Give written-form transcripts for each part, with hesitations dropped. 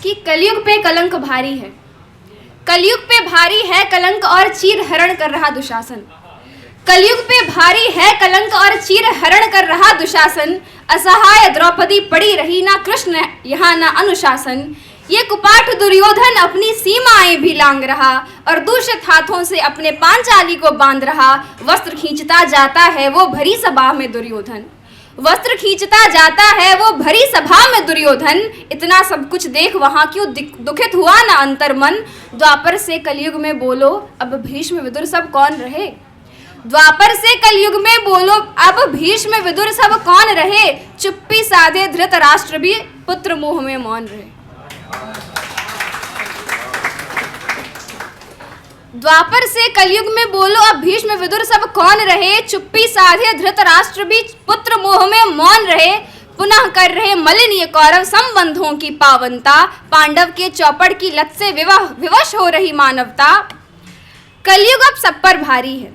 कि कलयुग पे कलंक भारी है, कलयुग पे भारी है कलंक और चीर हरण कर रहा दुशासन। कलयुग पे भारी है कलंक और चीर हरण कर रहा दुशासन। असहाय द्रौपदी पड़ी रही, ना कृष्ण यहाँ ना अनुशासन। ये कुपाठ दुर्योधन अपनी सीमाएं भी लांग रहा और दूषित हाथों से अपने पांचाली को बांध रहा। वस्त्र खींचता जाता है वो भरी सभा में दुर्योधन, वस्त्र खींचता जाता है वो भरी सभा में दुर्योधन। इतना सब कुछ देख वहां क्यों दुखित हुआ ना अंतर्मन। द्वापर से कलयुग में बोलो अब भीष्म विदुर सब कौन रहे। द्वापर से कलयुग में बोलो अब भीष्म विदुर सब कौन रहे। चुप्पी साधे धृतराष्ट्र भी पुत्र मोह में मौन रहे। द्वापर से कलयुग में बोलो अब भीष्म विदुर सब कौन रहे। चुप्पी साधे धृतराष्ट्र भी पुत्र मोह में मौन रहे। पुनः कर रहे मलिन ये कौरव संबंधों की पावनता। पांडव के चौपड़ की लत से विवश हो रही मानवता। कलयुग अब सब पर भारी है,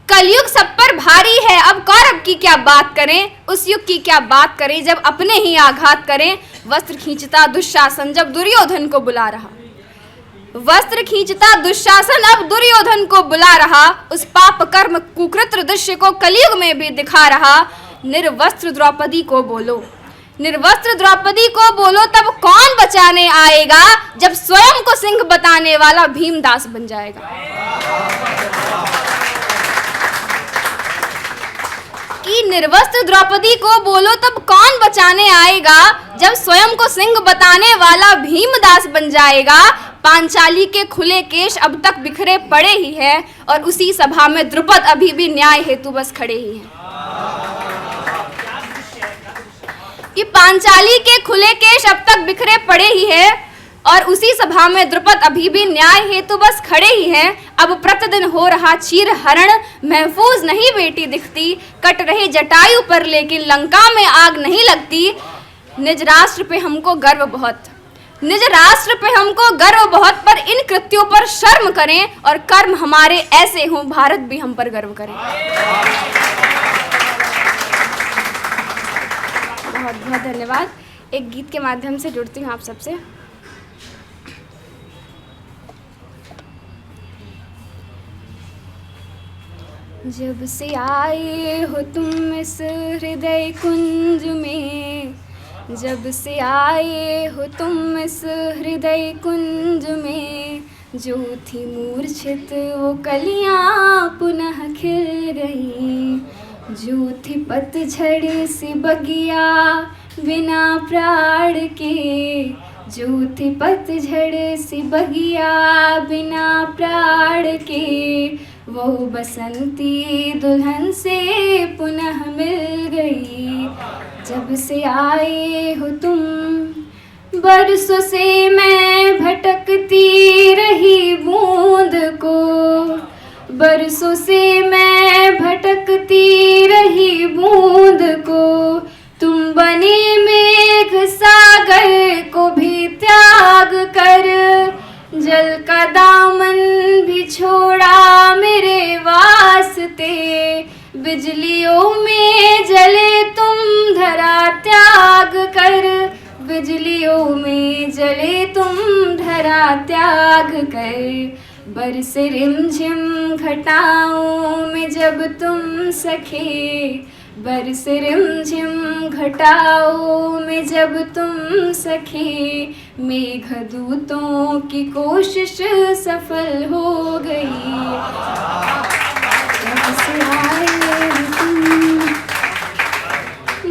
कलयुग सब पर भारी है। अब कौरव की क्या बात करें, उस युग की क्या बात करें जब अपने ही आघात करें। वस्त्र खींचता दुशासन जब दुर्योधन को बुला रहा, वस्त्र खींचता दुशासन अब दुर्योधन को बुला रहा। उस पाप कर्म कुकृत दृश्य को कलयुग में भी दिखा रहा। निर्वस्त्र द्रौपदी को बोलो, निर्वस्त्र द्रौपदी को बोलो तब कौन बचाने आएगा। जब स्वयं को सिंह बताने वाला भीमदास बन जाएगा। कि निर्वस्त्र द्रौपदी को बोलो तब कौन बचाने आएगा। जब स्वयं को सिंह बताने वाला भीमदास बन जाएगा। पांचाली के खुले केश अब तक बिखरे पड़े ही हैं और उसी सभा में द्रुपद अभी भी न्याय हेतु बस खड़े ही हैं। कि पांचाली के खुले केश अब तक बिखरे पड़े ही हैं और उसी सभा में द्रुपद अभी भी न्याय हेतु बस खड़े ही हैं। अब प्रतिदिन हो रहा चीर हरण, महफूज नहीं बेटी दिखती। कट रहे जटायु पर लेकिन लंका में आग नहीं लगती। निज राष्ट्र पे हमको गर्व बहुत, निज राष्ट्र पे हमको गर्व बहुत, पर इन कृत्यों पर शर्म करें और कर्म हमारे ऐसे हों भारत भी हम पर गर्व करे। बहुत बहुत धन्यवाद। एक गीत के माध्यम से जुड़ती हूँ आप सबसे। जब से आए हो तुम इस हृदय कुंज में, जब से आए हो तुम इस हृदय कुंज में। जो थी मूर्छित वो कलियां पुनः खिल रही। जो थी पतझड़ सी बगिया बिना प्राण के। जो थी पतझड़ सी बगिया बिना प्राण के। वो बसंती दुल्हन से पुनः मिल गई। जब से आए हो तुम, बरसों से मैं भटकती रही बूंद को। बरसों से मैं भटकती रही बूंद को। तुम बने मेघ सागर को भी त्याग कर। जल का दामन भी छोड़ा मेरे वास्ते। बिजलियों में जले तुम धरा त्याग कर। बिजलियों में जले तुम धरा त्याग कर। बरस रिमझिम घटाओं में जब तुम सखे। बरस रिमझिम घटाओं में जब तुम सखे। मेघदूतों की कोशिश सफल हो गई। जब से आए तुम,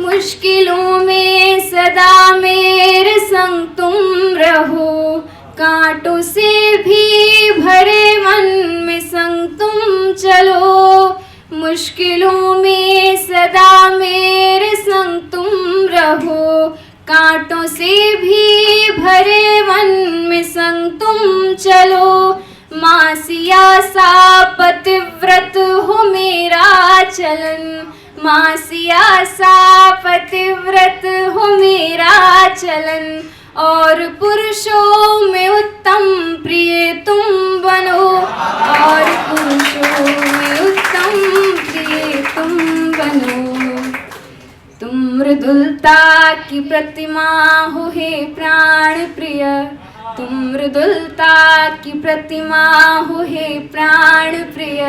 मुश्किलों में सदा मेरे संग तुम रहो। कांटों से भी भरे मन में संग तुम चलो। मुश्किलों में सदा मेरे संग तुम रहो। कांटों से भी भरे मन में संग तुम चलो। मासिया सा पतिव्रत हो मेरा चलन। मासिया सा पतिव्रत हो मेरा चलन। और पुरुषों में उत्तम प्रिय तुम बनो। और पुरुषों में उत्तम प्रिय तुम बनो। तुम मृदुलता की प्रतिमा हो हे प्राण प्रिय, तुम मृदुलता की प्रतिमा हो हे प्राण प्रिय।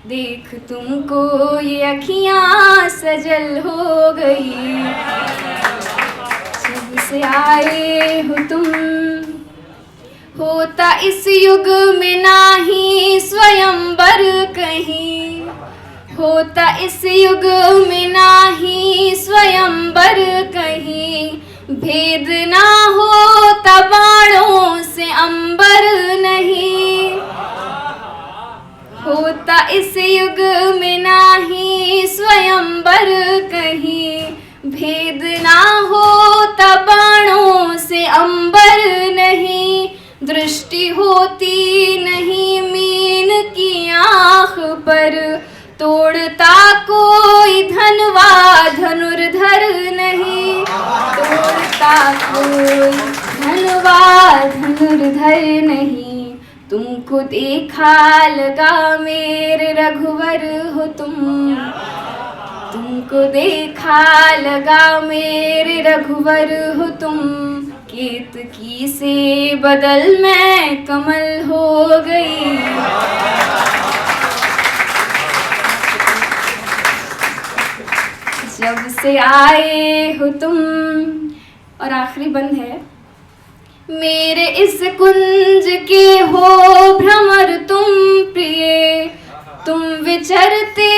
देख तुमको ये अखियाँ सजल हो गई, जब से आए हो तुम। होता इस युग में नाही स्वयंवर कहीं, होता इस युग में नाही स्वयंवर कहीं। भेद ना होता बाणों से अंबर नहीं, होता इस युग में नाही स्वयंवर कहीं। भेद ना होता बाणों से अंबर नहीं। दृष्टि होती नहीं मीन की आँख पर, तोड़ता कोई धनवा धनुर्धर नहीं। तोड़ता कोई धनवा धनुर्धर नहीं। तुमको देखा लगा मेरे रघुवर हो तुम, तुमको देखा लगा मेरे रघुवर हो तुम। केतकी से बदल मैं कमल हो गई। जब से आए हो तुम। और आखिरी बंद है, मेरे इस कुंज के हो भ्रमर तुम प्रिय, तुम विचरते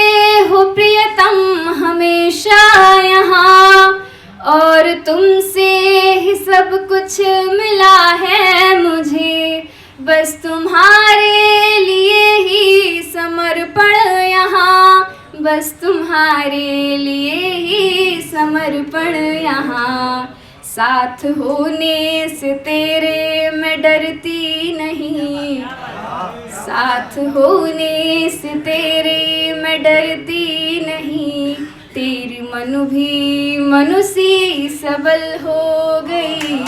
हो प्रियतम हमेशा यहाँ। और तुमसे ही सब कुछ मिला है मुझे, बस तुम्हारे लिए ही समर्पण यहाँ। बस तुम्हारे लिए ही समर्पण यहाँ। साथ होने से तेरे मैं डरती नहीं, साथ होने से तेरे मैं डरती नहीं। तेरी मनु भी मनुसी सबल हो गई,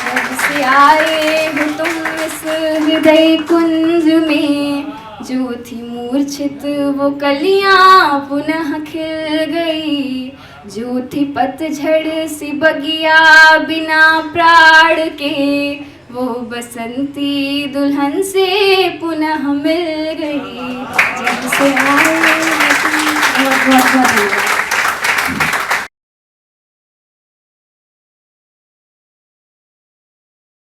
जब से आए हो तुम इस हृदय कुंज में। जो थी मूर्छित वो कलियां पुनः खिल गई, जो थी पतझड़ सी बगिया बिना प्राण के, वो बसंती दुल्हन से पुनः मिल गई। जब से आए हो तुम। बहुत बहुत धन्यवाद।